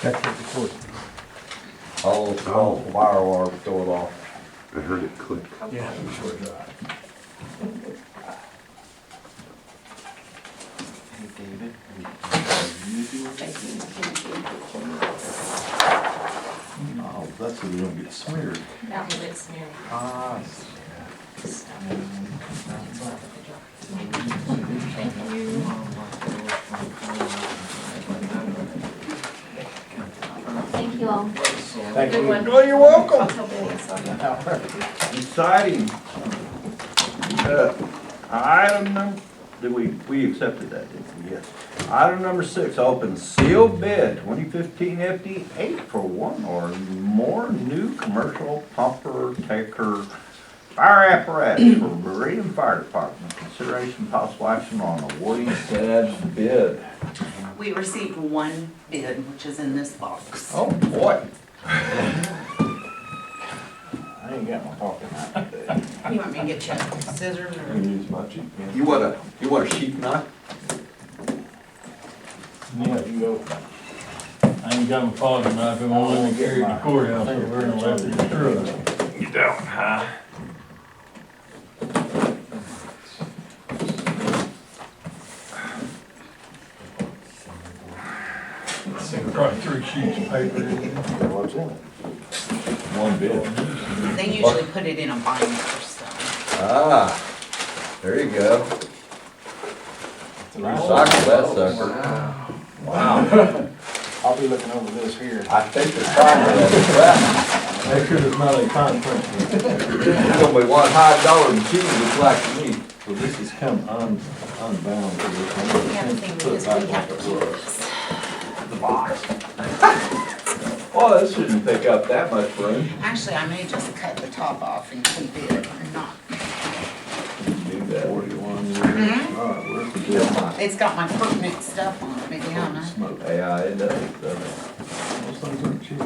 That's it, recording. All fire alarms going off. I heard it click. Yeah, sure drive. Hey, David. Oh, that's so they don't get smeared. That will get smeared. Ah. Thank you. Thank you all. Thank Good you. one. Oh, you're welcome. I'll tell Billy I saw you. Exciting. Item number, we accepted that, didn't we? Yes. Item number 6, open sealed bid, 2015 FD 8 for one or more new commercial pumper taker fire apparatus for Meridian Fire Department. Consideration possible action on awarding said bid. We received one bid, which is in this box. Oh, boy. I ain't got my pocket knife today. You want me to get you scissors I or? can use my cheap pen. You want a sheep knife? Yeah, you go. I ain't got my pocket knife, I'm only let me carry it to the courthouse, so we're gonna let it through. You don't, huh? Probably 3 sheets of paper in it. What's in it? One bid. They usually put it in a binder, so. Ah, there you go. Recycle that sucker. Wow. I'll be looking over this here. I think the timer is Make sure there's not a conference. It's gonna be one $100 machine just like me. So this has come unbound to this. The other thing is we have to keep this. The box. Well, this shouldn't take up that much room. Actually, I may just cut the top off and keep it and not. Do that. 41. Mhm. All right, where's the bid? It's got my pertinent stuff on it, but yeah, Smoke. Yeah, it does, doesn't it? Those things aren't cheap.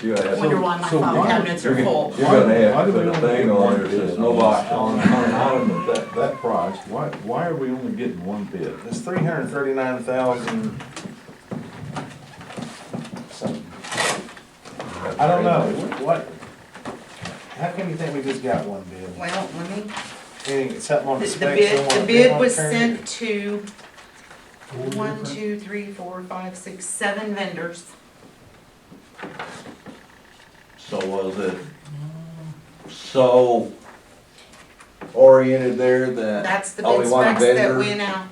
You I have, wonder why my So file why- cabinets are full. you're gonna have Why to do we put a only thing get on one there that bid says no box. on an item of that price, why are we only getting one bid? It's 339,000. Something. I don't know, what? How come you think we just got one bid? Well, let me, Any, something on the the specs? bid, someone the bid on was turn? sent to 4 1, different- 2, 3, 4, 5, 6, 7 vendors. So was it so oriented there that That's the only bid one specs that vendor? went out.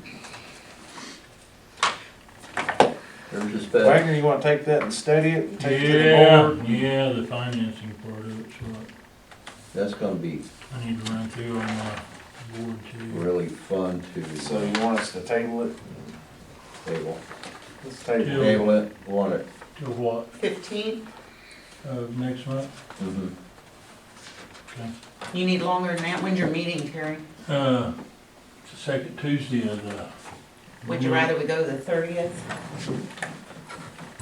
There's just been, Wagner, you wanna take that and study it and take it to the Yeah, board? yeah, the financing part of it's what that's gonna be I need to run through on my board too. really fun to So you want us to table it? table. Let's table it. Yeah. Table it, want it. Till what, 15, next month? Mm-hmm. Okay. you need longer than that. When's your meeting, Terry? It's the second Tuesday of the. Would you rather we go to the 30th?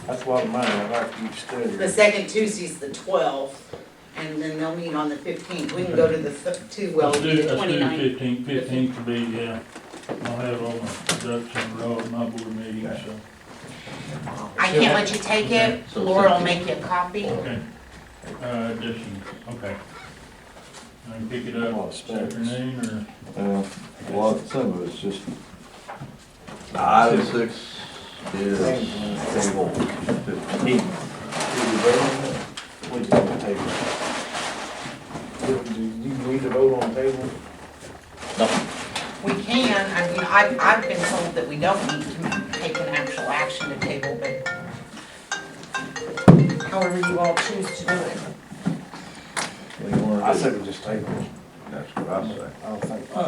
That's a lot of money, I'd like you to study The it. second Tuesday's the 12th, and then they'll meet on the 15th. We can go to the, well, Let's it'll do be the let's do 29th. 15th to be, yeah. I'll have all my ducks in a row at my board meeting, so. I can't let you take it. So Laura will 17th. make you a copy. Okay. Okay. I can pick it A lot up of this specs. afternoon, or? Some of it's just. Item 6 is table 15. We just have to table it. Do you need to vote on table? We can, I mean, I've been told that we don't need to take an actual action to table, but however you all choose to do it. What do you wanna I do? said we just table it. That's what I say. I don't think. Can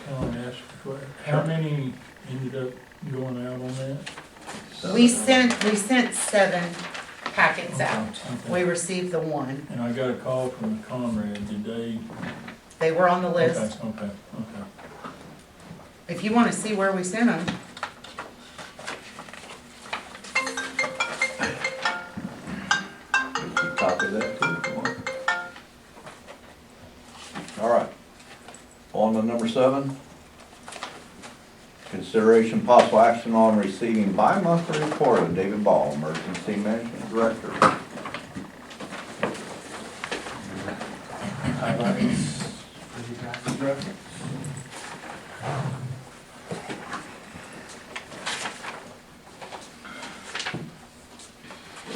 I ask a question? How many ended up going out on that? We sent 7 packets out. Okay. We received the 1. And I got a call from the comrade, did they? They were on the Okay, list. okay. If you wanna see where we sent them, Keep copy of that too, if you want. All right. On to number 7. Consideration possible action on receiving bi-monthly report of David Ball, Emergency Management Director. Highlights for you guys' reference.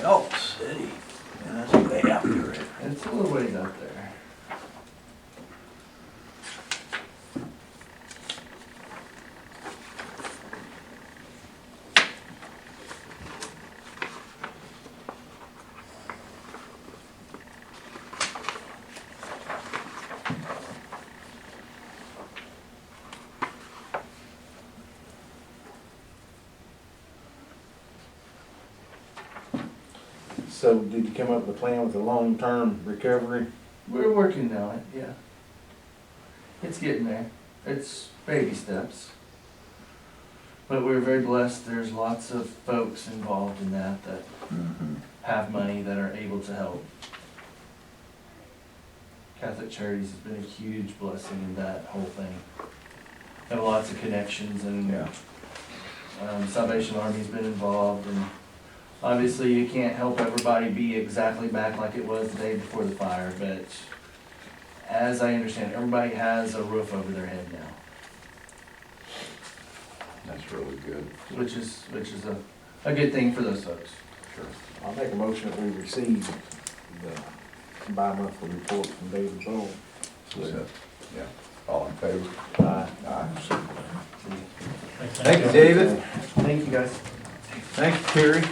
Elk City, yeah, that's way out there. It's a little ways out there. So did you come up with a plan with the long-term recovery? We're working on it, yeah. It's getting there. It's baby steps. But we're very blessed. There's lots of folks involved in that Mhm. have money that are able to help. Catholic Charities has been a huge blessing in that whole thing. Have lots of connections and Yeah. Salvation Army's been involved, and obviously you can't help everybody be exactly back like it was the day before the fire, but as I understand, everybody has a roof over their head now, That's really good. which is a good thing for those folks. Sure. I'll make a motion that we receive the bi-monthly report from David Ball. Yeah. All in favor? Aye. Aye. Thank you, David. Thank you, guys. Thank you, Terry.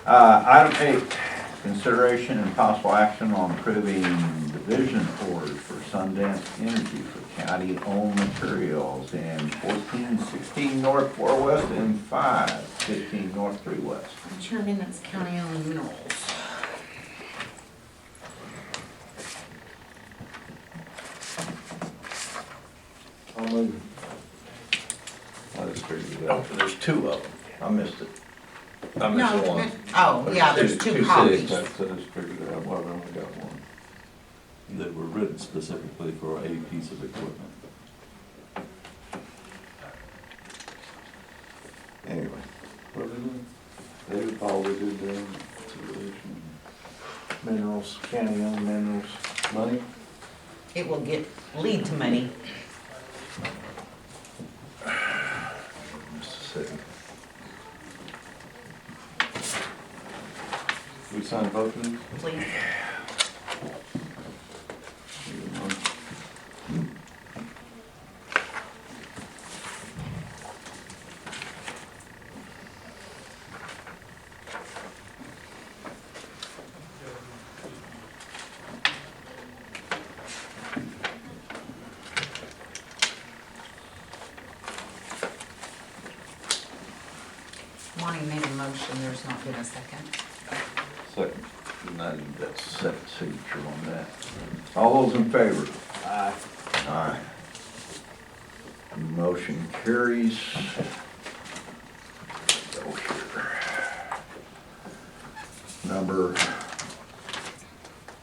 Item 8, consideration and possible action on approving division orders for Sundance Energy for county-owned materials in 1416 North 4 West and 515 North 3 West. Chairman, that's county-owned minerals. I'll move. I just figured it out. There's 2 of them. I missed it. I missed No, one. oh, yeah, there's two copies. That's, I just figured it out, well, I only got one. That were written specifically for a piece of equipment. Anyway, what are they doing? David Paul, they did their consideration. Minerals, county-owned minerals. Money? It will lead to money. Mississippi. We signed both of these? Please. Monty made a motion, there's not been a second. Second. And I need that second signature on that. All those in favor? Aye. Aye. Motion carries. Go here. Number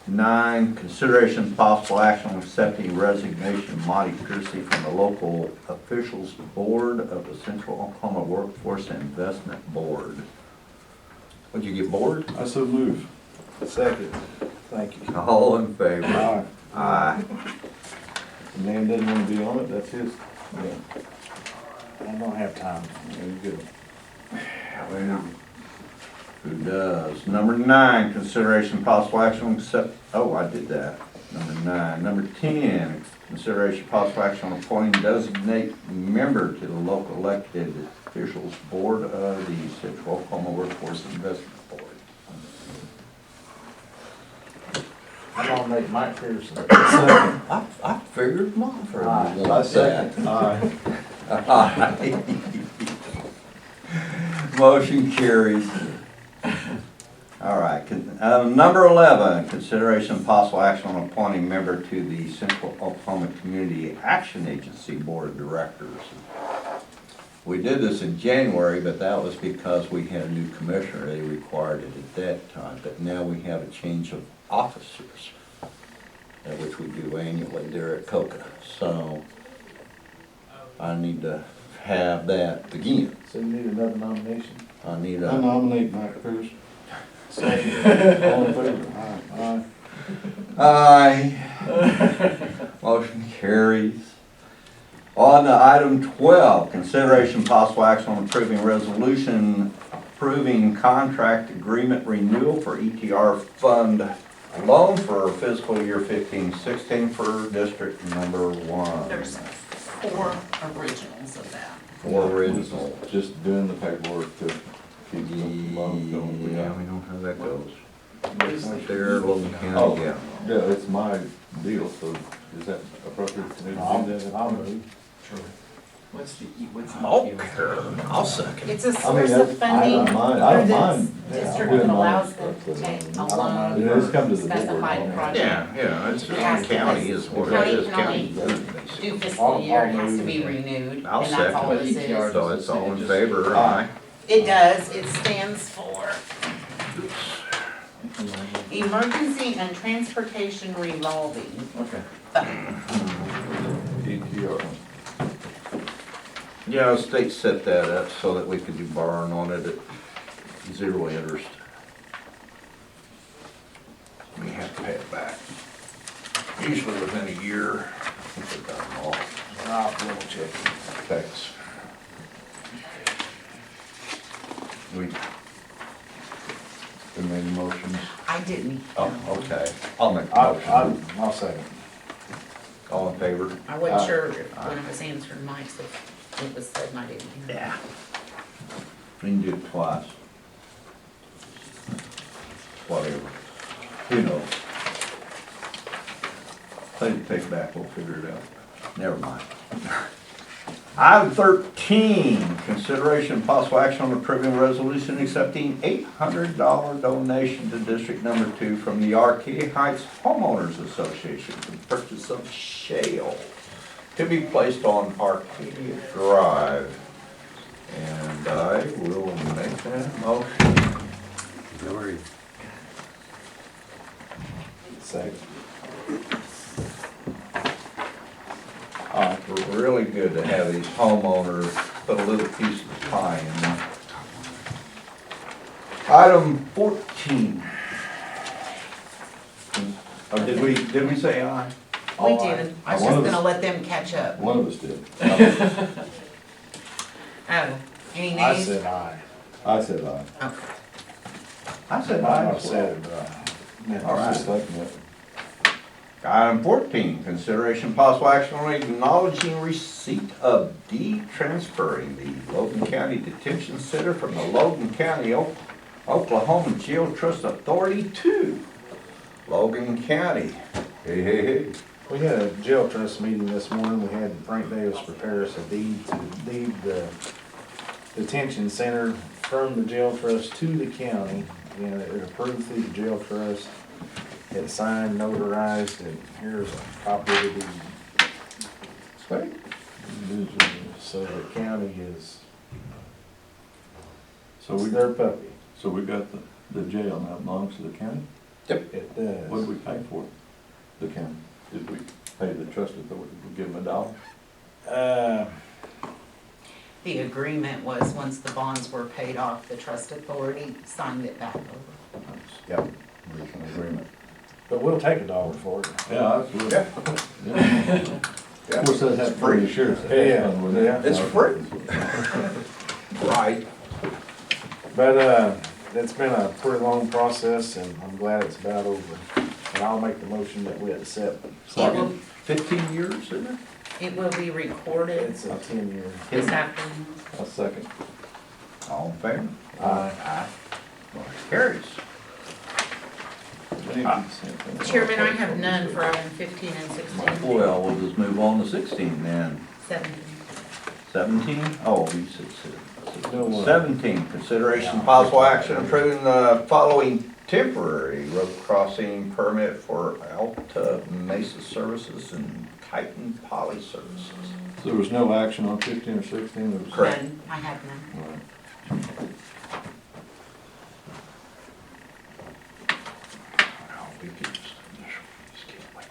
9, consideration of possible action on accepting resignation of Monty Piercy from the local officials board of the Central Oklahoma Workforce Investment Board. Would you get bored? I so move. Second. Thank you. All in favor? Aye. Aye. The man doesn't want to be on it, that's his. I don't have time. Very good. Well, who does? Number 9, consideration of possible action on accept, oh, I did that. Number 9. Number 10, consideration of possible action on appointing designate member to the local elected officials board of the Central Oklahoma Workforce Investment Board. I nominate Mike Pearson. I figured mine for I second. Aye. Motion carries. All right, number 11, consideration of possible action on appointing member to the Central Oklahoma Community Action Agency Board of Directors. We did this in January, but that was because we had a new commissioner. They required it at that time, but now we have a change of officers, which we do annually there at COCA. So I need to have that again. So you need another nomination? I need I a, nominate Mike Cruz. Second. All in favor? Aye. aye. Motion carries. On to item 12, consideration possible action on approving resolution approving contract agreement renewal for ETR fund loan for fiscal year 15-16 for district number 1. There's 4 originals of that. Four original. Just doing the paperwork to keep the loan going. Yeah, we know how that goes. Right there, Logan Oh, County, yeah. yeah, it's my deal, so is that appropriate for me to do that? I'll move. What's the Okay, I'll second. It's a I mean, source that's- of funding I don't through mind. this district doing that my allows stuff, them to but, take a I don't loan mind. It has come for to the board. specified project. Yeah, it's It has to county be- is what it county is, can county only does basically. Do fiscal year, it has to be move. renewed, I'll and that's all second this it. is. So it's all in favor, aye. It does, it stands for Emergency and Transportation Revolving Okay. Fund. ETR. Yeah, the state set that up so that we could do borrowing on it at 0 interest. We have to pay it back. Usually within a year. I think they've done them all. I'll double check. Thanks. We made motions. I didn't. Oh, okay. I'll make the motion. I'll second. All in favor? I wasn't sure if one of us answered Mike's, if it was said and I didn't hear. Yeah. We can do it twice. Whatever. Who knows? Take it back, we'll figure it out. Never mind. Item 13, consideration and possible action on approving resolution accepting $800 donation to District Number 2 from the Arcadia Heights Homeowners Association for the purchase of shale to be placed on Arcadia Drive. And I will make that motion. Second. It's really good to have these homeowners put a little piece of the pie in there. Item 14. Oh, did we say aye? We did, I was One just of us- gonna let them catch up. One of us did. Oh, any I nays? said aye. I said aye. Okay. I said I aye. said it, but All right. Just like that. Item 14, consideration possible action on acknowledging receipt of deed transferring the Logan County Detention Center from the Logan County, Oklahoma Jail Trust Authority to Logan County. Hey, hey, hey. we had a jail trust meeting this morning. We had Frank Davis prepare us a deed to deed the detention center from the jail trust to the county. And it approved through the jail trust. It's signed, notarized, and here's a copy of the deed. Sweet. So the county is, So it's we, their puppy. so we got the jail now belongs to the county? It What did does. we pay for it? The county? Did we pay the trust authority? Did we give them $1? The agreement was, once the bonds were paid off, the trust authority signed it back over. Yep. Original agreement. But we'll take $1 for it. Yeah, absolutely. Yeah. Of course, that had free insurance. Yeah, yeah. It's free. Right. But, it's been a pretty long process and I'm glad it's about over. And I'll make the motion that we accept. It will, 15 years, isn't it? it will be recorded It's a 10-year. this afternoon. A second. All in favor? Aye. Aye. Motion carries. Chairman, I have none for item 15 and 16. Well, we'll just move on to 16 then. 17. 17? Oh, you said No, 17, consideration possible action approving the following temporary road crossing permit for Alta Mesa Services and Titan Poly Services. So there was no action on 15 or 16? There was- Correct. None, I have none. All right. Oh, we could just can't wait.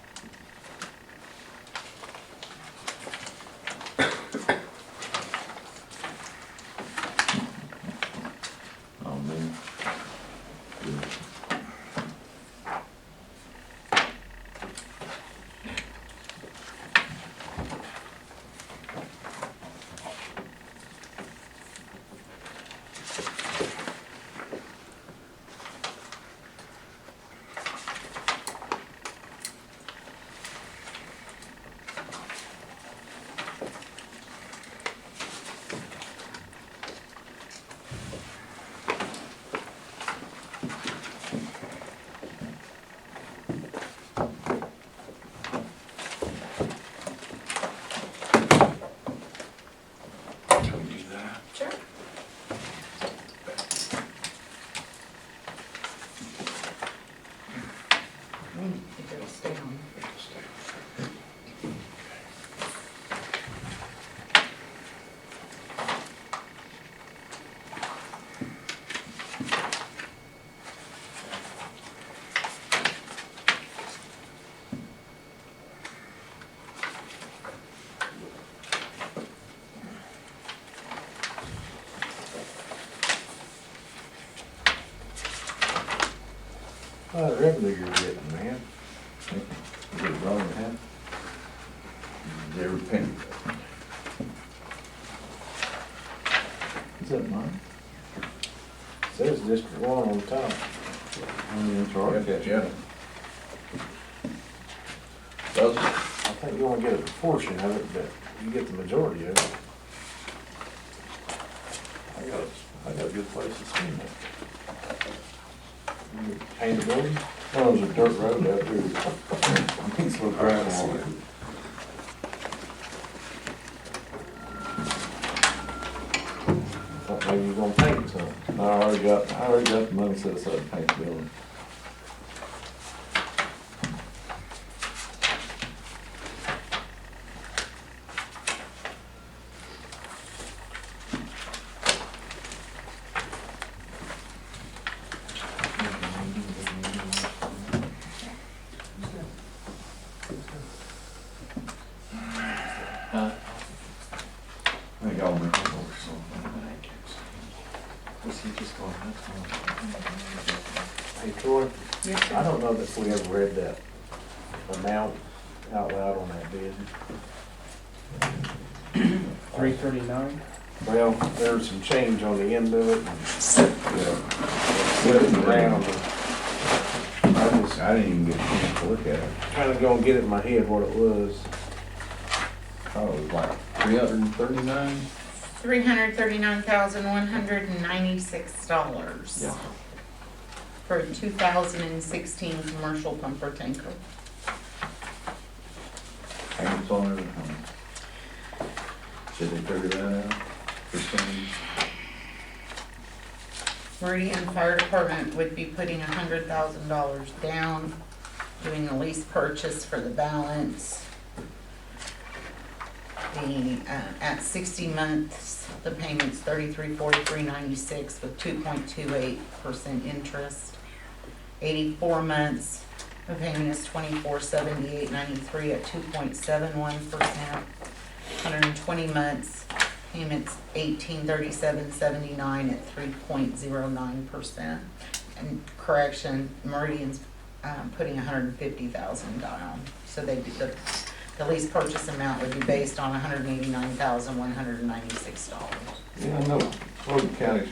goes down. The revenue you're getting, man. Is it a dollar and a half? Every penny. Is that mine? Says District One on the top. It's all right. Yeah. Does, I think you only get a portion of it, but you get the majority of it. I got a good place to spend it. You paint the building. Well, there's a dirt road out there. Needs some gravel on it. Thought maybe you were gonna paint some. I already got the money set aside to paint the building. I think I'll make it over, so. Hey Troy, I don't know if we ever read that amount out loud on that bid. 339? Well, there was some change on the end of it and flipping around. I didn't even get a chance to look at it. Kinda gonna get it in my head what it was. Oh, it was like 339? $339,196. Yeah. For a 2016 commercial pumper tanker. Payments on it. Should they figure that out? Percentage? Meridian Fire Department would be putting $100,000 down, doing a lease purchase for the balance. At 60 months, the payment's $3343.96 with 2.28% interest. 84 months, the payment is $2478.93 at 2.71%. 120 months, payments $1837.79 at 3.09%. And correction, Meridian's putting $150,000 down. So they did the lease purchase amount would be based on $189,196. Yeah, I know, Logan County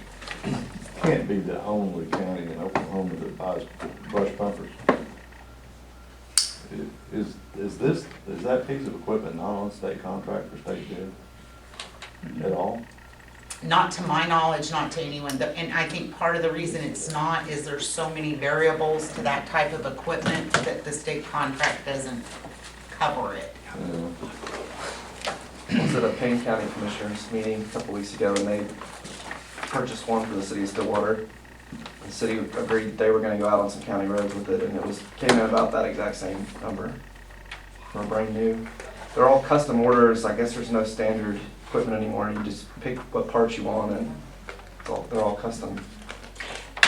can't be the only county in Oklahoma that buys brush pumpers. Is that piece of equipment not on state contract or state bid at all? Not to my knowledge, not to anyone, and I think part of the reason it's not is there's so many variables to that type of equipment that the state contract doesn't cover it. Yeah. I was at a Payne County Commissioners meeting a couple weeks ago, and they purchased one for the city of Stillwater. The city agreed they were gonna go out on some county roads with it, and came in about that exact same number for brand new. They're all custom orders. I guess there's no standard equipment anymore. You just pick what parts you want, and they're all custom.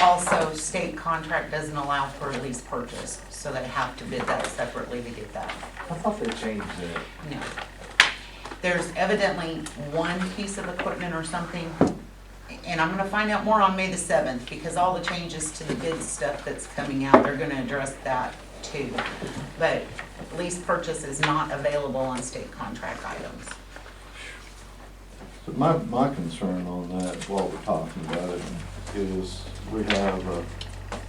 Also, state contract doesn't allow for a lease purchase, so they have to bid that separately to get that. I thought they changed that. No. There's evidently one piece of equipment or something, and I'm gonna find out more on May the 7th, because all the changes to the bid stuff that's coming out, they're gonna address that too. But lease purchase is not available on state contract items. So my concern on that, while we're talking about it, is we have a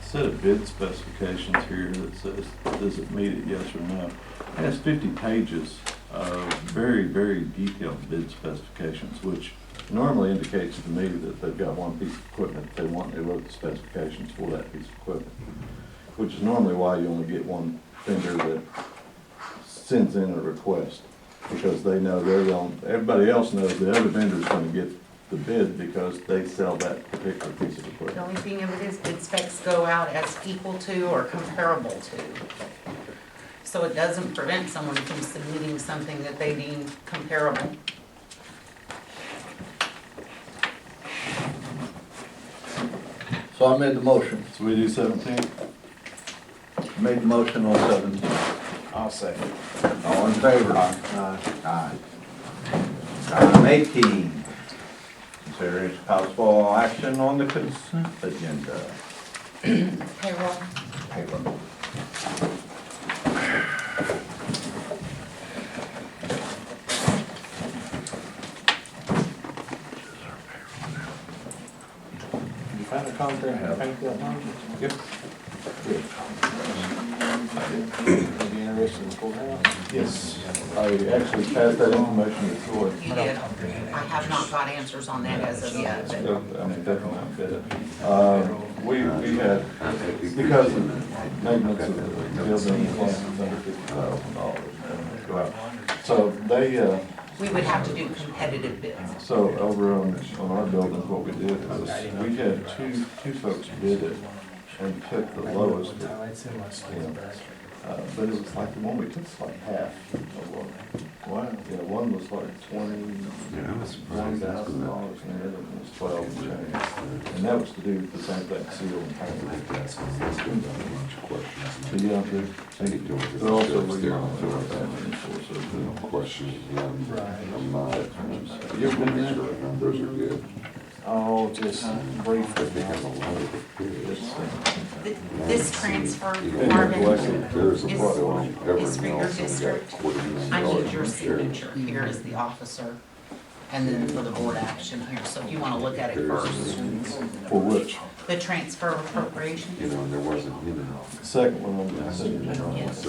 set of bid specifications here that says, does it meet it, yes or no? It has 50 pages of very, very detailed bid specifications, which normally indicates to me that they've got one piece of equipment they want, they wrote the specifications for that piece of equipment, which is normally why you only get one vendor that sends in a request, because they know everybody else knows the other vendor's gonna get the bid because they sell that particular piece of The equipment. only thing of it is bid specs go out as equal to or comparable to. so it doesn't prevent someone from submitting something that they deem comparable. So I made the motion. So we do 17? Made the motion on 17. I'll second. All in favor? Aye. Item 18. Consider its possible action on the consent agenda. Payroll. Payroll. Did you find a contract to paint that one? Yep. Are you interested in the courthouse? Yes. I actually passed that information to Troy. You did. I have not got answers on that as of yet, but I mean, definitely not fit it. We had, because of maintenance of the building, cost us under $50,000. So they, we would have to do competitive bids. so over on our building, what we did was, we had two folks bid it and picked the lowest. But it was like, the one we took was like half of one. Wow. Yeah, one was like $21,000 and the other one was 12 and change. And that was to do the same thing, seal and paint. So yeah, they're also remodeling. You ever been there? Numbers are good. Oh, just briefly. This transfer, Been Marvin, neglected. is for your district. I need your signature. Here is the officer, and then for the board action here. So if you want to look at it first. For which? The transfer of appropriation. You know, and there wasn't, you know. The second one on the signature. Yes.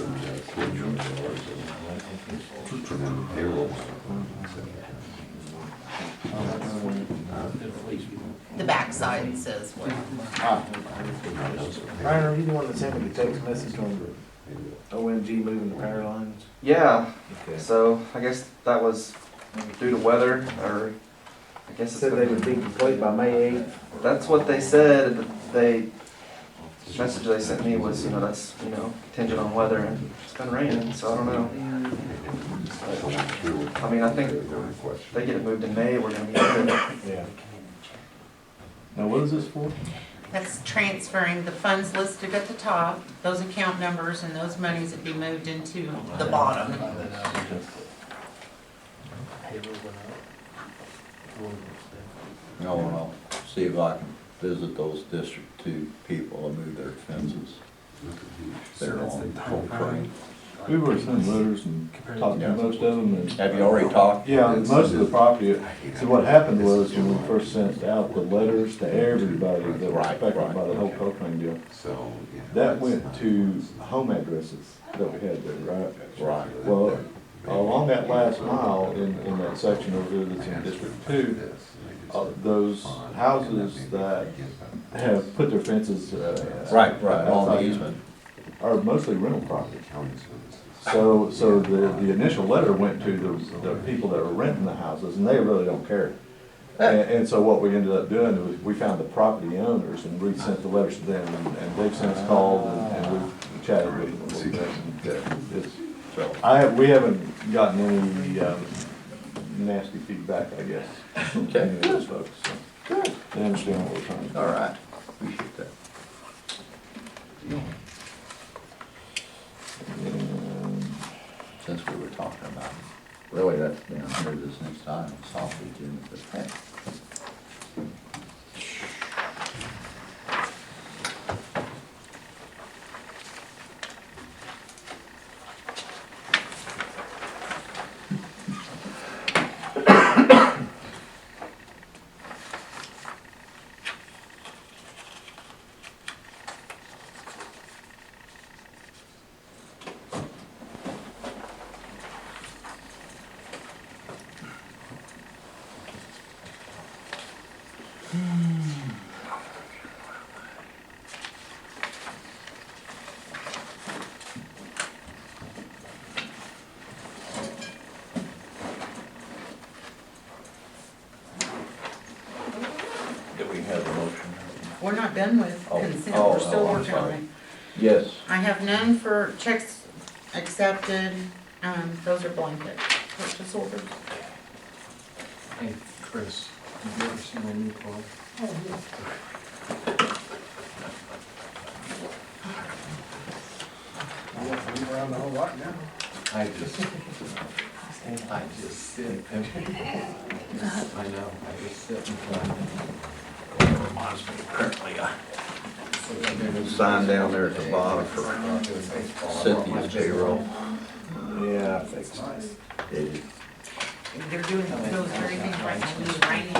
And then payroll. The backside says what. Ryan, are you the one that sent me the text message on OMG moving the power lines? Yeah, Okay. so I guess that was due to weather, or I guess it's Said they would be complete by May 8th. that's what they said. The message they sent me was, that's, contingent on weather, and it's been raining, so I don't know. I mean, I think if they get it moved in May, we're gonna be good. Yeah. Now, what is this for? That's transferring the funds listed at the top, those account numbers and those monies that be moved into the bottom. No, and I'll see if I can visit those District 2 people and move their fences. They're on full train. We were sending letters and talking to most of them and. Have you already talked? Yeah, most of the property, so what happened was when we first sent out the letters to everybody that was affected by the whole cocaine deal, So. that went to home addresses that we had there, right? Right. Well, along that last mile in that section over there that's in District 2, those houses that have put their fences. Right, on the outside easement. are mostly rental property. So the initial letter went to the people that were renting the houses, and they really don't care. And so what we ended up doing was, we found the property owners, and we sent the letters to them, and they've since called, and we chatted with them. We haven't gotten any, nasty feedback, I guess, from any of those folks, so. They understand what we're trying to do. All right, appreciate that. Since we were talking about, really, that's down here this next time, sausage in it, but hey. Did we have a motion? We're not done with Oh, consent, oh, we're still oh, I'm working on sorry. it. Yes. I have none for checks accepted, those are blanket purchase orders. Hey, Chris, have you ever seen my new car? I just sit. I know, I just sit and play. Reminds me, apparently, sign down there at the bottom for Cynthia's payroll. Yeah, I fixed it. They're doing those very things right now, when it's raining.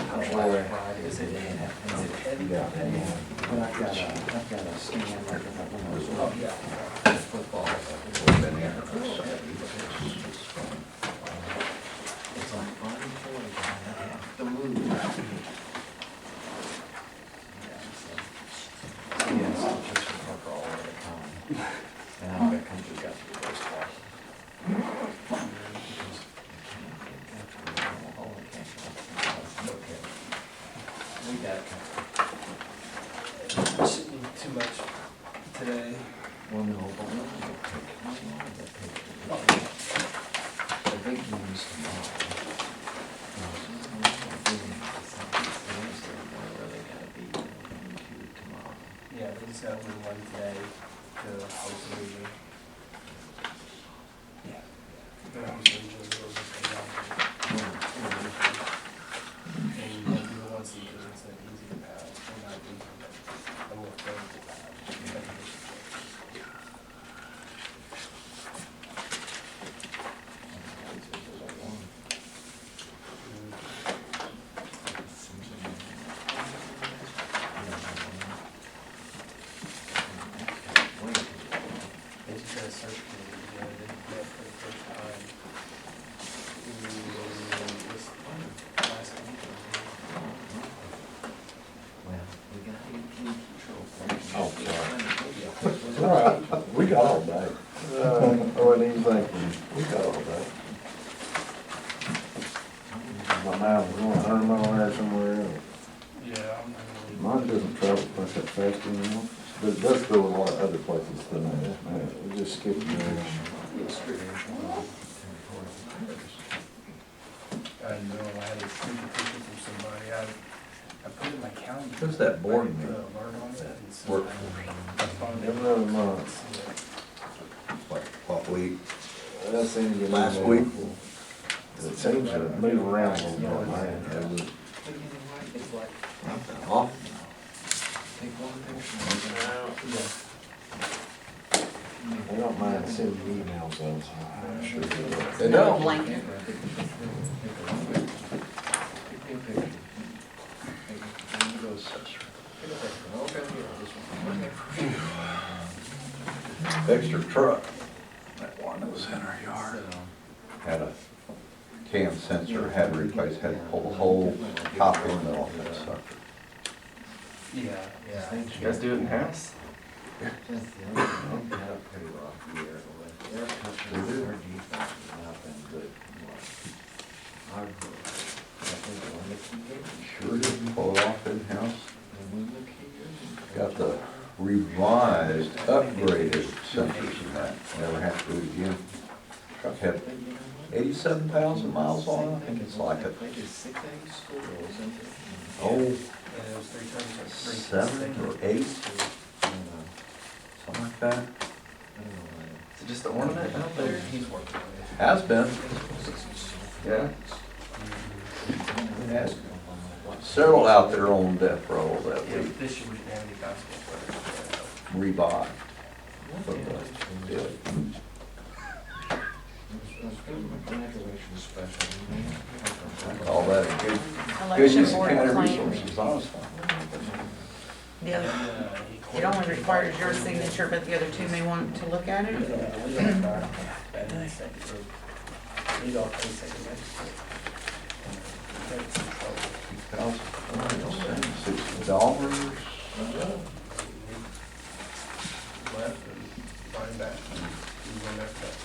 Shouldn't be too much today. Well, no, but the big news tomorrow. Yeah, we just got one today to host the meeting. Yeah. And you won't do the one seat because it's an easy to pass, or not easy, but a more favorable pass. They just got a search committee together, they met for the first time. This last week. Well, we got 18 control. Oh, sorry. All right, we got all day. I wasn't even thinking, we got all day. My mouth was going 100 miles an hour somewhere else. Yeah, I'm really. Mine doesn't travel quite that fast anymore, but it does go a lot of other places than that. We just skipped the I know, I had a sneak picture from somebody, I put it in my calendar. Who's that board I put meeting? an alert on it, and so Workforce. I found it. every other month. What week? That seemed to be Last week? It seems to move around a little bit, man. It's like, Not that often. take one picture. They don't mind sending emails though, so I'm sure they will. They No don't. blanket. Extra truck. That one that was in our yard. Had a cam sensor, had to replace, had to pull the whole top end off that sucker. Yeah, yeah. You guys do it in house? Sure did pull it off in-house. Got the revised, upgraded sensors in that. Never have to do it again. Truck had 87,000 miles on it. I think it's like a, oh, And it was 3 times, 7 or 8, something like that. Is it just an ornament out there? He's working on it. Has been. Yeah. Has several out there on death row that Yeah, we this year we didn't have any gospel players. revived. From the deal. All that a good Election use of board county claims. resources, honestly. The other, it only requires your signature, but the other two may want to look at it. $60. Left and buying back. He's on that stuff.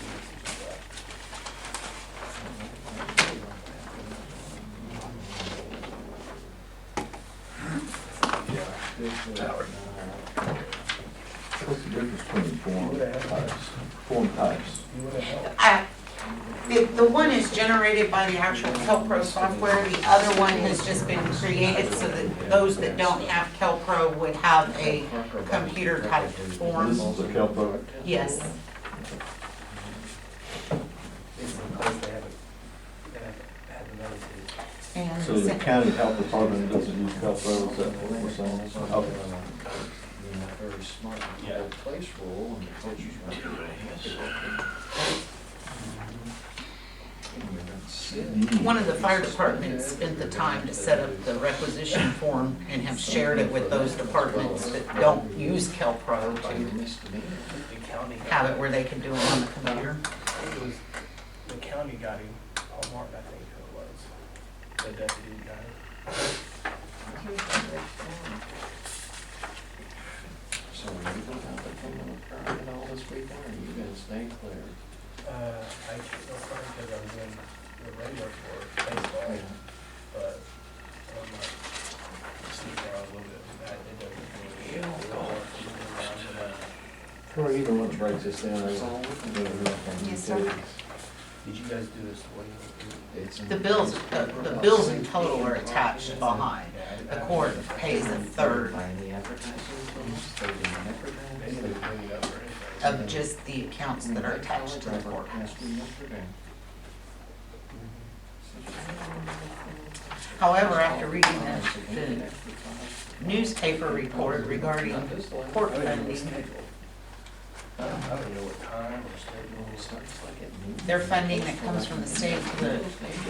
What's the difference between form types? Form types. You wouldn't help. The one is generated by the actual Kelpro software, the other one has just been created so that those that don't have Kelpro would have a computer type form. This is the Kelpo. Yes, It's because they haven't had the notice. and So the county health department doesn't use Kelpo, is that what we're saying? Okay. Very smart, Yeah. place rule and the coaches one of the fire departments spent the time to set up the requisition form and have shared it with those departments that don't use Kelpro to The county. have it where they can do it on the computer. It was, the county got him, Paul Martin, I think who it was. The deputy got him. So are you gonna have to come in a permit all this weekend, or are you gonna stay clear? I can't go front because I'm doing the radio for baseball, but I'm like, sleeping around a little bit with that. It doesn't really. Troy, either one breaks this down. Yes, sir. Did you guys do this? What do you? It's in The bills in total are attached behind. The court pays a third By the advertising, they didn't advertise. They didn't bring it up or anything. of just the accounts that are attached to the court. Asked me yesterday. However, after reading the newspaper report regarding court funding, I don't know what time or schedule. their funding that comes from the state to the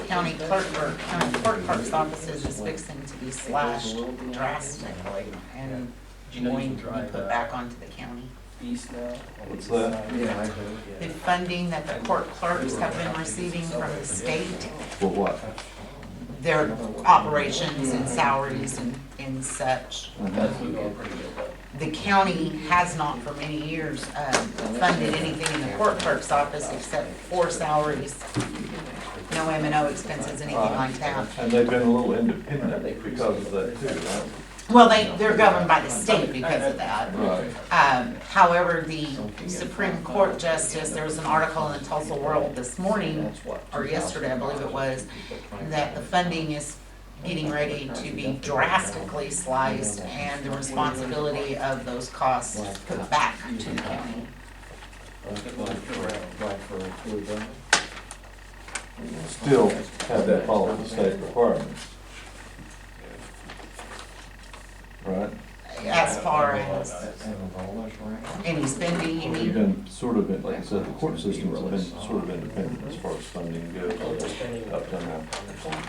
county clerk or county court clerk's offices is fixing to be slashed drastically and going to be put back onto the county. East now? What's that? Yeah, I heard. The funding that the court clerks have been receiving from the state, For what? their operations and salaries and such. That's been going pretty good though. The county has not for many years funded anything in the court clerk's office except for salaries, no M&O expenses, anything like that. And they've been a little independent because of that too, right? Well, they're governed by the state because of that. Right. However, the Supreme Court Justice, there was an article in the Tulsa World this morning, or yesterday, I believe it was, that the funding is getting ready to be drastically sliced and the responsibility of those costs put back to the county. Still have to follow the state requirements. Right? As far as any spending, you mean? Even sort of, like I said, the court systems have been sort of independent as far as funding goes, up to now,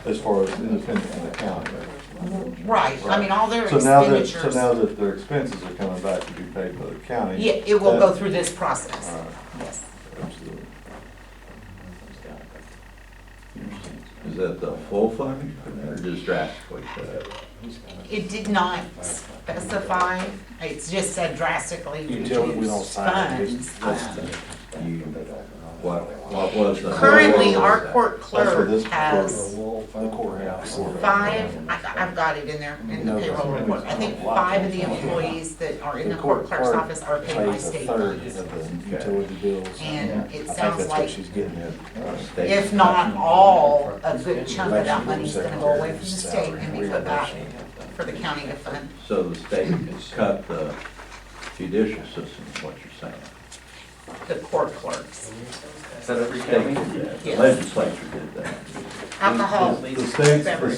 as far as independent from the county. Right, I mean, all their So now expenditures. that their expenses are coming back to be paid by the county. Yeah, it will go that- through this process, All right, yes. absolutely. Is that the full funding or just drastically cut? It did not specify, it's just said drastically Utility, we don't reduced sign it, funds. You, what was the? Currently, our court That's for clerk this, has The courthouse. I've got it in there, in the payroll report. I think 5 of the employees that are in the court clerk's office are paid by Pays a state third funds. of the utility bills. And I it think sounds that's what like, she's getting at. if not all, a good chunk of that money's gonna go away from the state and be put back for the county to fund. So the state cut the judicial system, is what you're saying? The court clerks. Is that every State county? did that. The Yes. legislature did that. Alcohol, The state's, beverage.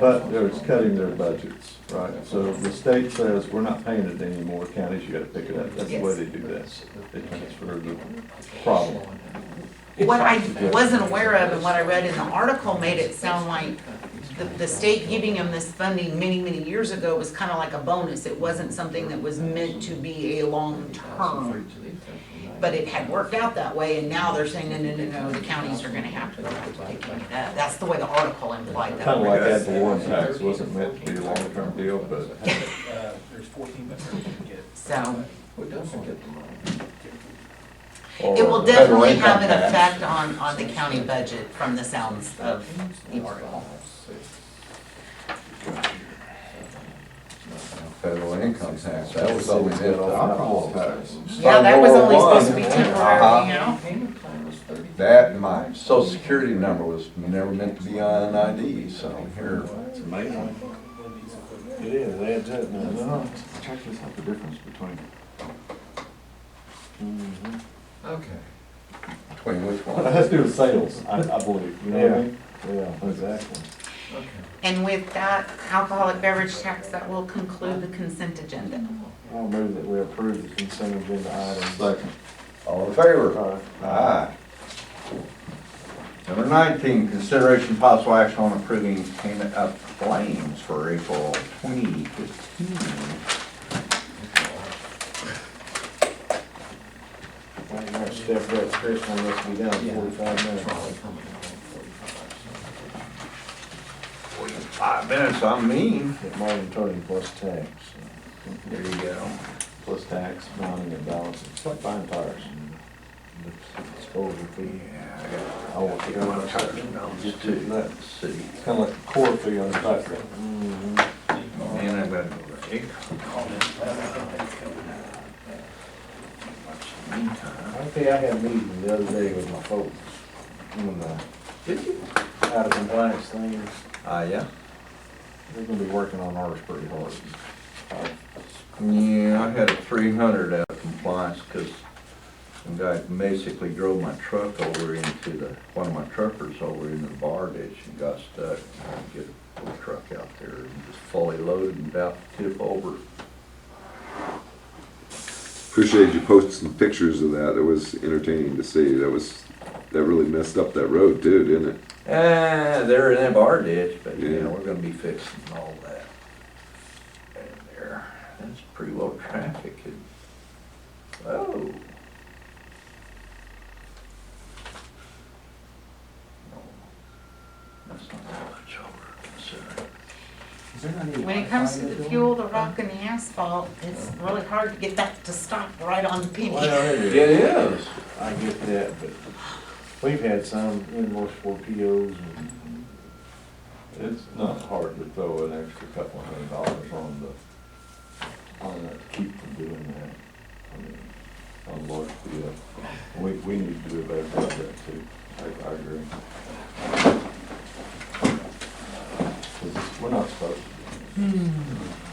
but it's cutting their budgets, right? So the state says, we're not paying it anymore, counties, you gotta pick it up. That's the way they do that. They transfer the problem. What I wasn't aware of and what I read in the article made it sound like the state giving them this funding many, many years ago was kind of like a bonus. It wasn't something that was meant to be a long term. But it had worked out that way, and now they're saying, no, the counties are gonna have to take care of that. That's the way the article implied that. Kinda like ad valorem tax, it wasn't meant to be a long-term deal, but There's 14 that we can get. So, or it will federal definitely income have an tax. effect on the county budget from the sounds of the article. federal income tax, that was only meant to. Alcohol tax. Yeah, that was only supposed to be Uh-huh. temporary, you know? Payment plan was 30. That and my social security number was never meant to be on an ID, so here. It's amazing. It is, it adds up now. No, check this out, the difference between. Mhm. Okay. Between which It one? has to do with sales, I believe, you know what I mean? Yeah, exactly. Okay. And with that alcoholic beverage tax, that will conclude the consent agenda. I'll move that we approve the consent agenda items. Second. All in favor? Aye. Aye. Number 19, consideration possible action on approving payment of claims for April 2015. Well, you're gonna step up, Chris, on this will be done in 45 minutes. Trolley coming in 5 minutes, I'm mean. Get more than 30 plus tax. There you go. Plus tax, mounting and balancing, it's like buying tires. Disposal fee. Yeah, I got. Oh, what you got? Just to that city. It's kind of like a core fee on the tractor. Mhm. And I've got to go to Acre. I had a meeting the other day with my folks on the Did you? out of compliance things. Yeah. They're gonna be working on ours pretty hard. Yeah, I had a 300 out of compliance because some guy basically drove my truck over into one of my truckers over into the bar ditch and got stuck. I had to get a truck out there and just fully loaded and about to tip over. Appreciate you posting some pictures of that. It was entertaining to see. That really messed up that road too, didn't it? They're in that bar ditch, but you Yeah. know, we're gonna be fixing all that. And there, that's pretty low traffic. Oh. No, that's not that much over, considering. When it comes to the fuel, the rock, and the asphalt, it's really hard to get that to stop right on the penny. Well, it It is. is. I get that, but we've had some invoice for POs and It's not hard to throw an extra couple $100 on that, to keep from doing that. I mean, on large PO. We need to do a better job of that too, I agree. 'Cause we're not supposed to.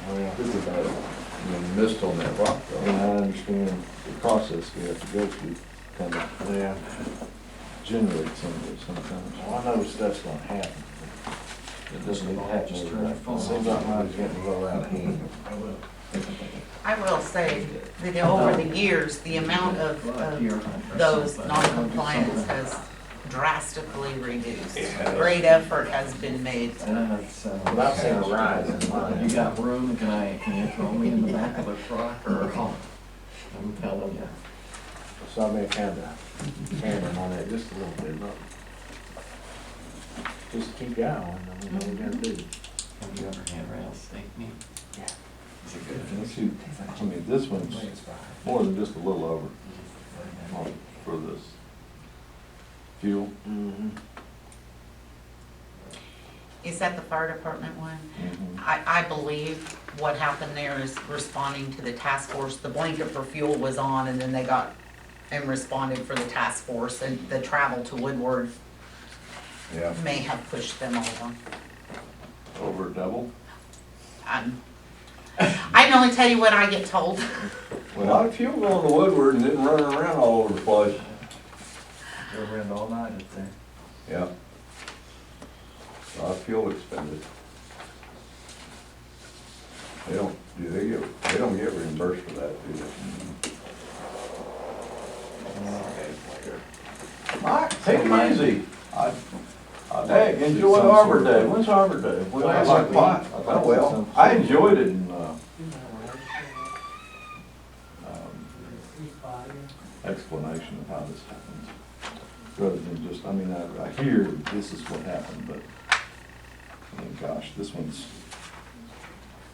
well, This is bad. You missed on that rock and though. I understand The process we have to go through kind of yeah, generates some of it sometimes. well, I know stuff's gonna happen. It doesn't even happen Just turn overnight. your phone It seems like mine's getting a little out of hand. I will say that over the years, the amount of those non-compliance has drastically reduced. Great effort has been made. But I've seen a rise in You mine. got room, can you throw me in the back of a truck or? I'm telling you. So I may kind of hammering on that just a little bit, not just keep going, I mean, what we gotta do. Have you ever handrail snake meat? Yeah. Is it good? And see, I mean, this one's more than just a little over for this fuel. Mm-hmm. Is that the fire department one? Mhm. I believe what happened there is responding to the task force. The blanket for fuel was on and then they got and responded for the task force, and the travel to Woodward Yeah. may have pushed them over. Over double. I can only tell you what I get told. A lot of fuel going to Woodward and then running around all over the place. Drove around all night up there. Yeah. A lot of fuel expended. They don't get reimbursed for that, do they? Mike, take it easy. Hey, enjoy Arbor Day. When's Arbor Day? Last pot. Oh, well, I enjoyed it. Explanation of how this happens, rather than just, I mean, I hear this is what happened, but, I mean, gosh, this one's,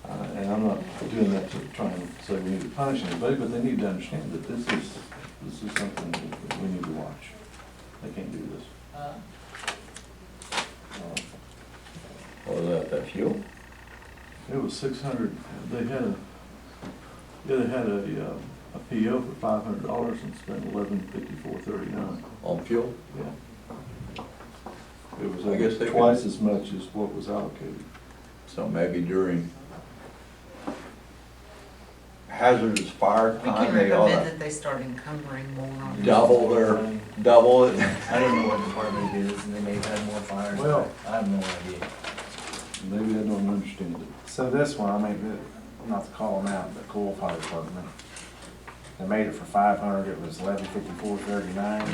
and I'm not doing that to try and say we need to punish anybody, but they need to understand that this is something that we need to watch. They can't do this. What was that fuel? It was 600, they had a, yeah, they had a PO for $500 and spent $1154.39. On fuel? Yeah. It was, I guess they twice as much as what was allocated. So maybe during hazardous fire We can time, they ought recommend to that they start encumbering more on. double it. I don't know what department it is, and they may have had more fires, Well- but I have no idea. Maybe I don't understand it. So this one, I mean, not to call them out, but coal fire department, they made it for 500, it was 1154.39.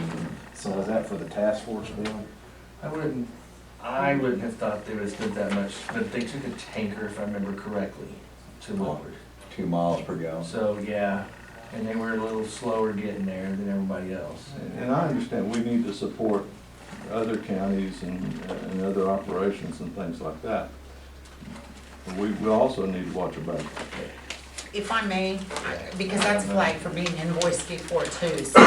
So is that for the task force bill? I wouldn't have thought they would have spent that much, but they took a tanker, if I remember correctly, to Woodward. 2 miles per gallon. So, yeah, and they were a little slower getting there than everybody else. And I understand we need to support other counties and other operations and things like that. But we also need to watch our back. If I may, because that's flagged for being invoiced before too, so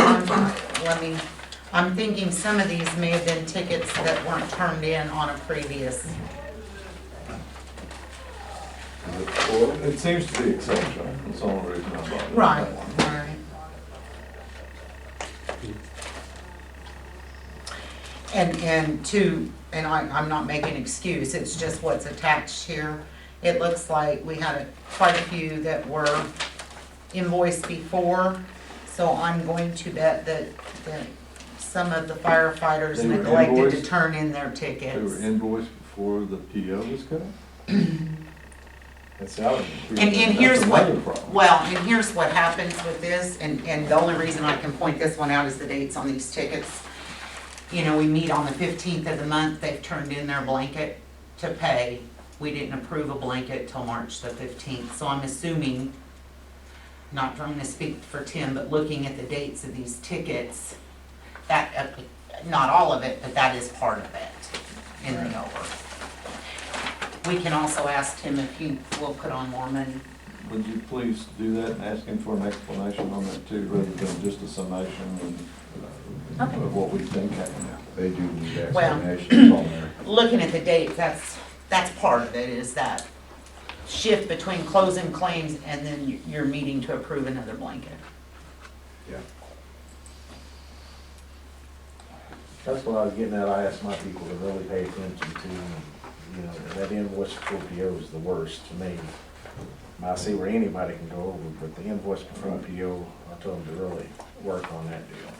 I'm thinking some of these may have been tickets that weren't turned in on a previous. It seems to be exceptional, that's the only reason I brought it up. Right, right. And I'm not making an excuse, it's just what's attached here. It looks like we had quite a few that were invoiced before, so I'm going to bet that some of the firefighters They were neglected to invoiced? turn in their They were tickets. invoiced before the PO was cut? That's out. And here's That's what, another problem. well, and here's what happens with this, and the only reason I can point this one out is the dates on these tickets. You know, we meet on the 15th of the month, they've turned in their blanket to pay. We didn't approve a blanket till March the 15th, so I'm assuming, not trying to speak for Tim, but looking at the dates of these tickets, that, not all of it, but that is part of it in the over. We can also ask Tim if he will put on more money. Would you please do that and ask him for an explanation on that too, rather than just a summation Okay. of what we think happened? They do need Well- explanations on there. Looking at the dates, that's part of it, is that shift between closing claims and then you're meeting to approve another blanket. Yeah. That's what I was getting at, I asked my people to really pay attention to, you know, that invoice for PO is the worst to me. I see where anybody can go over, but the invoice for PO, I told them to really work on that deal.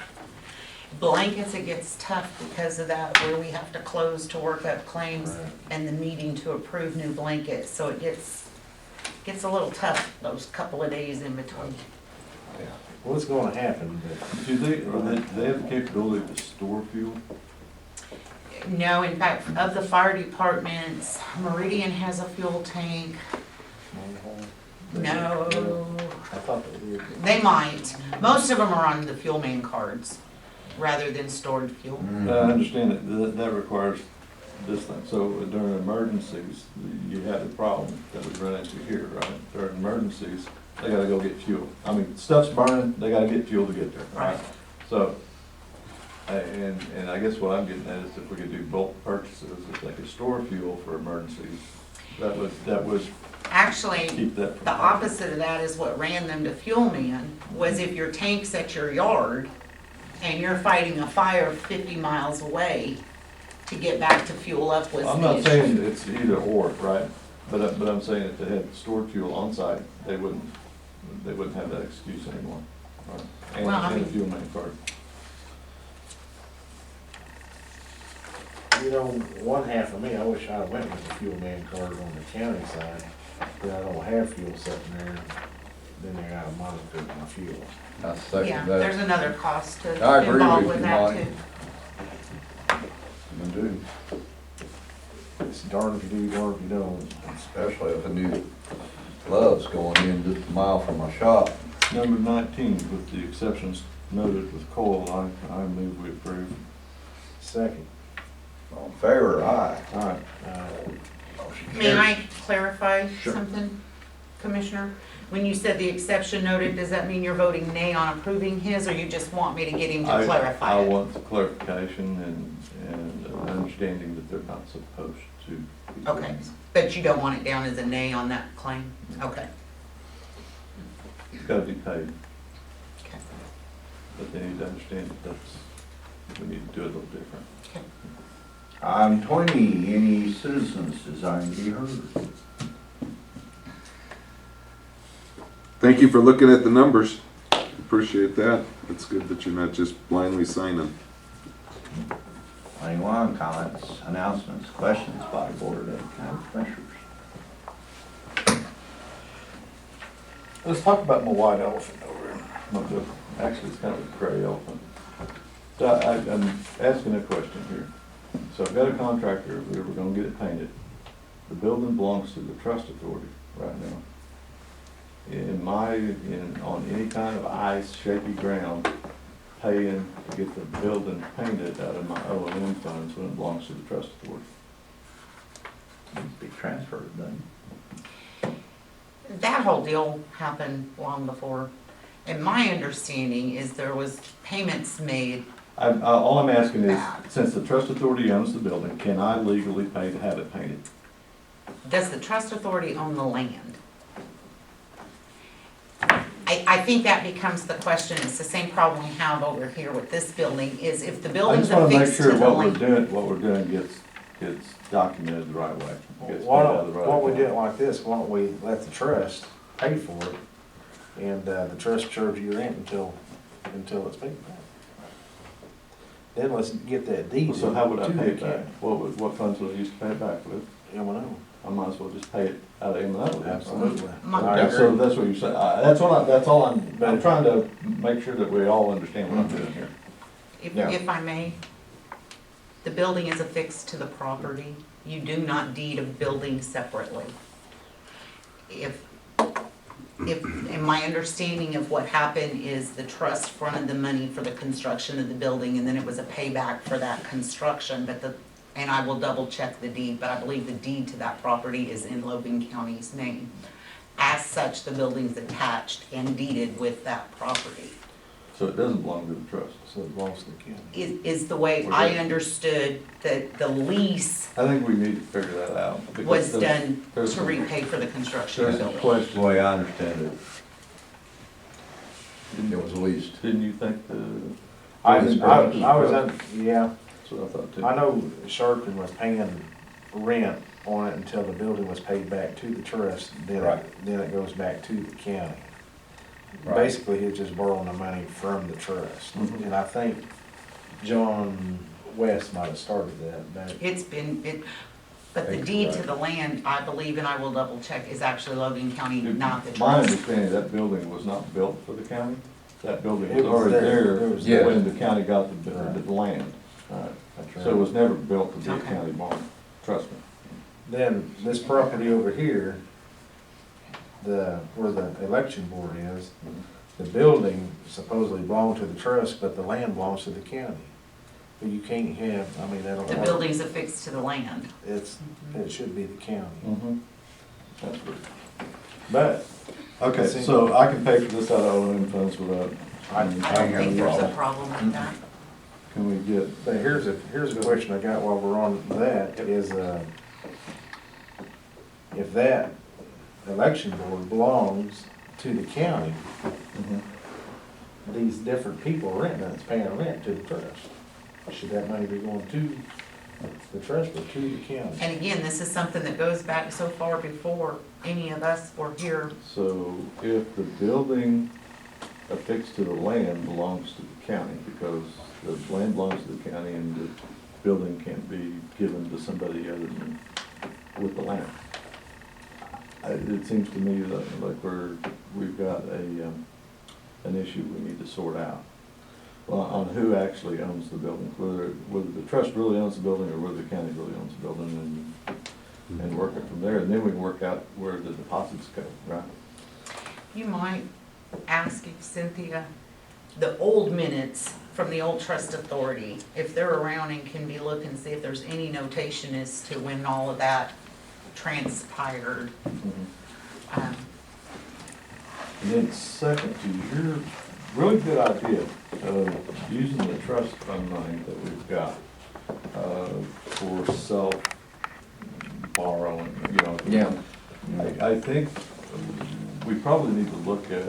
Blankets, it gets tough because of that, where we have to close to work up claims Right. and the meeting to approve new blankets, so it gets a little tough those couple of days in between. Yeah. What's gonna happen, but Do they have the capability to store fuel? No, in fact, of the fire departments, Meridian has a fuel tank. No, I thought they did. they might. Most of them are on the fuel man cards rather than stored fuel. I understand that requires this thing. So during emergencies, you have the problem that we run into here, right? During emergencies, they gotta go get fuel. I mean, stuff's burning, they gotta get fuel to get there, right? Right. So, and I guess what I'm getting at is if we could do bulk purchases, if they could store fuel for emergencies, that would Actually, keep that from the happening. opposite of that is what ran them to fuel man, was if your tank's at your yard and you're fighting a fire 50 miles away, to get back to fuel up was I'm the not issue. saying it's either or, right? But I'm saying if they had stored fuel on site, they wouldn't have that excuse anymore. Right? And Well, I and a mean- fuel man card. You know, one half of me, I wish I went with the fuel man card on the county side, but I don't have fuel sitting there, then I gotta monitor my fuel. I second Yeah, that. there's another cost to I agree involved with with you, that Mike. too. I do, It's darn if you do, darn if you don't. especially if a new glove's going in just a mile from my shop. Number 19, with the exceptions noted with coal, I move we approve. Second. All in favor, aye. All right. Motion May carries. I clarify Sure. something, Commissioner? When you said the exception noted, does that mean you're voting nay on approving his, or you just want me to get him to clarify I it? want the clarification and understanding that they're not supposed to. be Okay, done. but you don't want it down as a nay on that claim? Okay. It's gotta be paid, Okay. but they need to understand that that's, we need to do it a little different. Item 20, any citizens desiring to be heard? Thank you for looking at the numbers. Appreciate that. It's good that you're not just blindly signing. 21, comments, announcements, questions by the Board of County Commissioners. Let's talk about my white elephant over here. Not the- Actually, it's kind of a gray elephant. So I'm asking a question here. So I've got a contractor, we're gonna get it painted. The building belongs to the trust authority right now. On any kind of ice, shaky ground, paying to get the building painted out of my O&M funds when it belongs to the trust authority. Needs to be transferred, then. That whole deal happened long before. And my understanding is there was payments made. All I'm asking is, since the trust authority owns the building, can I legally pay to have it painted? Does the trust authority own the land? I think that becomes the question. It's the same problem we have over here with this building, is if the I building's just wanna make affixed to sure the what land. we're doing gets documented the right way. Gets paid Why out of the don't, right why don't we do it account. like this, why don't we let the trust pay for it, and, the trust charge you rent until it's paid back. Then let's get that deed. So how would I to the pay it back? county. What funds would I use to pay it back with? M&O. I might as well just pay it out of M&O. then. Absolutely. My- I Okay, so agree. that's what you're saying. That's all I'm trying to make sure that we all understand what I'm doing here. Yeah. If I may, the building is affixed to the property. You do not deed a building separately. And my understanding of what happened is the trust fronted the money for the construction of the building, and then it was a payback for that construction, and I will double check the deed, but I believe the deed to that property is in Logan County's name. As such, the building's attached and deeded with that property. So it doesn't belong to the trust. So it belongs to the county. Is the way I understood that the lease I think we need to figure that out. because was there's- done there's to some- repay for the construction of There's the some building. That's the question. way I understand it. It was leased. Didn't you think the? I That's yeah, what I thought too. I know Sharpton was paying rent on it until the building was paid back to the trust, Right. then it goes back to the county. Right. Basically, he's just borrowing the money from the trust, Mhm. and I think John West might have started that back. But the deed to the land, I believe, and I will double check, is actually Logan County, not the My trust. understanding, that building was not built for the county. That building It was was already there. there It was there. when the county got the Right. land. Right. That's So it right. was never built to be a Okay. county barn, trust me. Then this property over here, where the election board is, the building supposedly belonged to the trust, but the land belongs to the county. But you can't have, I mean, that'll. The building's affixed to the land. It should be the county. Mm-hmm. That's right. But Okay, so I can pay for this out of O&M funds without, I don't think there's a problem with that. can we get, But here's a question I got while we're on that, is, if that election board belongs to the county, these different people renting, it's paying rent to the trust. Should that money be going to the trust or to the county? And again, this is something that goes back so far before any of us were here. so if the building affixed to the land belongs to the county, because the land belongs to the county and the building can't be given to somebody other than with the land. It seems to me that like we've got an issue we need to sort out. Well, on who actually owns the building, whether the trust really owns the building or whether the county really owns the building, and work it from there, and then we can work out where the deposits go, right? You might ask if Cynthia, the old minutes from the old trust authority, if they're around and can be looked and see if there's any notation as to when all of that transpired. Um, And then second to your really good idea of using the trust fund money that we've got for borrowing, you know. Yeah. I think we probably need to look at,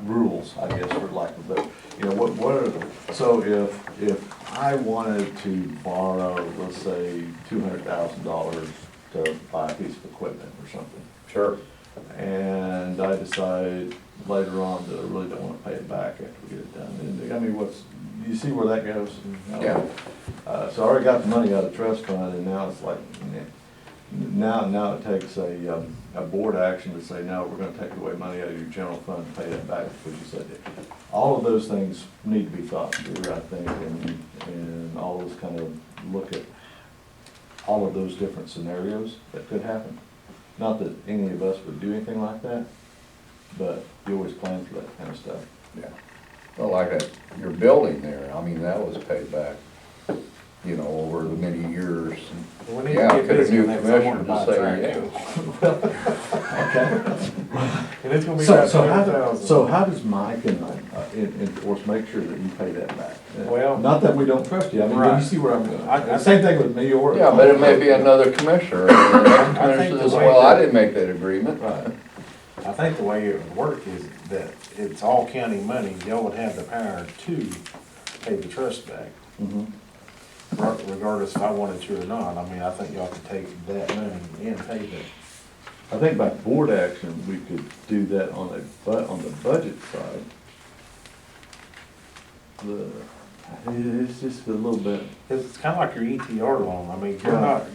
rules, I guess, for lack of better, you know, what are, so if I wanted to borrow, let's say, $200,000 to buy a piece of equipment or something. Sure. And I decide later on that I really don't wanna pay it back after we get it done, and, I mean, you see where that goes? Yeah. So I already got the money out of the trust fund, and now it's like, now it takes a board action to say, no, we're gonna take away money out of your general fund and pay that back, because you said that. All of those things need to be thought through, I think, and all of us kind of look at all of those different scenarios that could happen. Not that any of us would do anything like that, but you always plan for that kind of stuff. Yeah. Well, like your building there, I mean, that was paid back, you know, over the many years. We need to Yeah, get could a busy new on that, 'cause I wanna commissioner buy just a say, track yeah. too. And it's gonna be So, about so how, $200,000. so how does Mike and enforce, make sure that you pay that back? Well- Not that we don't trust you, I mean, Right. you see where I'm going. I Same thing with me or. Yeah, but it may be another commissioner, and another I think commissioner the says, way well, I that- didn't make that agreement. Right. I think the way it would work is that it's all county money, y'all would have the power to pay the trust back, Mhm. regardless if I wanted to or not. I mean, I think y'all could take that money and pay that. I think by board action, we could do that on the budget side. It's just a little bit, It's kinda like your ETR loan. I mean,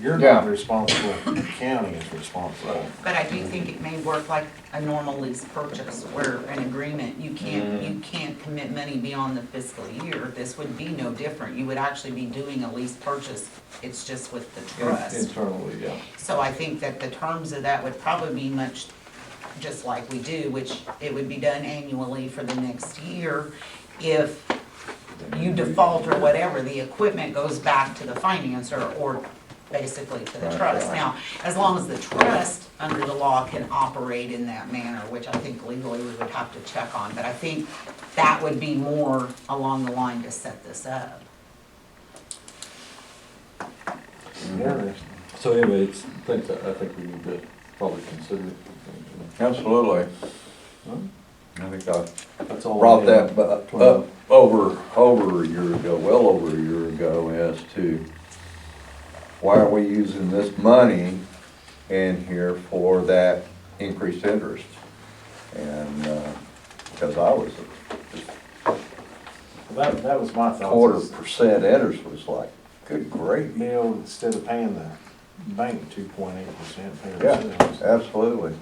you're Yeah. not responsible, the county is responsible. But I do think it may work like a normal lease purchase, where an agreement, you can't commit money beyond the fiscal year. This would be no different. You would actually be doing a lease purchase, it's just with the trust. internally, yeah. So I think that the terms of that would probably be much just like we do, which it would be done annually for the next year. If you default or whatever, the equipment goes back to the financer or basically to the Right, trust. right. Now, as long as the trust, under the law, can operate in that manner, which I think legally we would have to check on, but I think that would be more along the line to set this up. Interesting. So anyway, it's things that I think we need to probably consider. Absolutely. I think I That's all. brought I have. that up over a year ago, well over a year ago, as to why are we using this money in here for that increased interest? And, because I was, That was my thought. 1/4% interest was like, good grief. Bill, instead of paying the bank 2.8%, pay Yeah, ourselves. absolutely.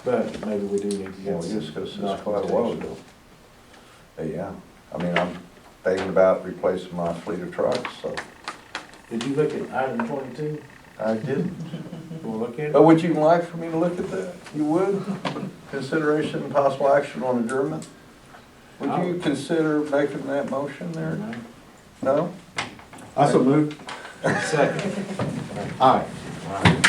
But maybe we do need to Well, get we discussed this some quite a while documentation. ago. But yeah, I mean, I'm thinking about replacing my fleet of trucks, so Did you look at item 22? I didn't. We'll look at it. But would you like for me to look at that? You would? Consideration and possible action on adjournment? Would you consider making that motion there? No? I so moved. Second. Aye. All right.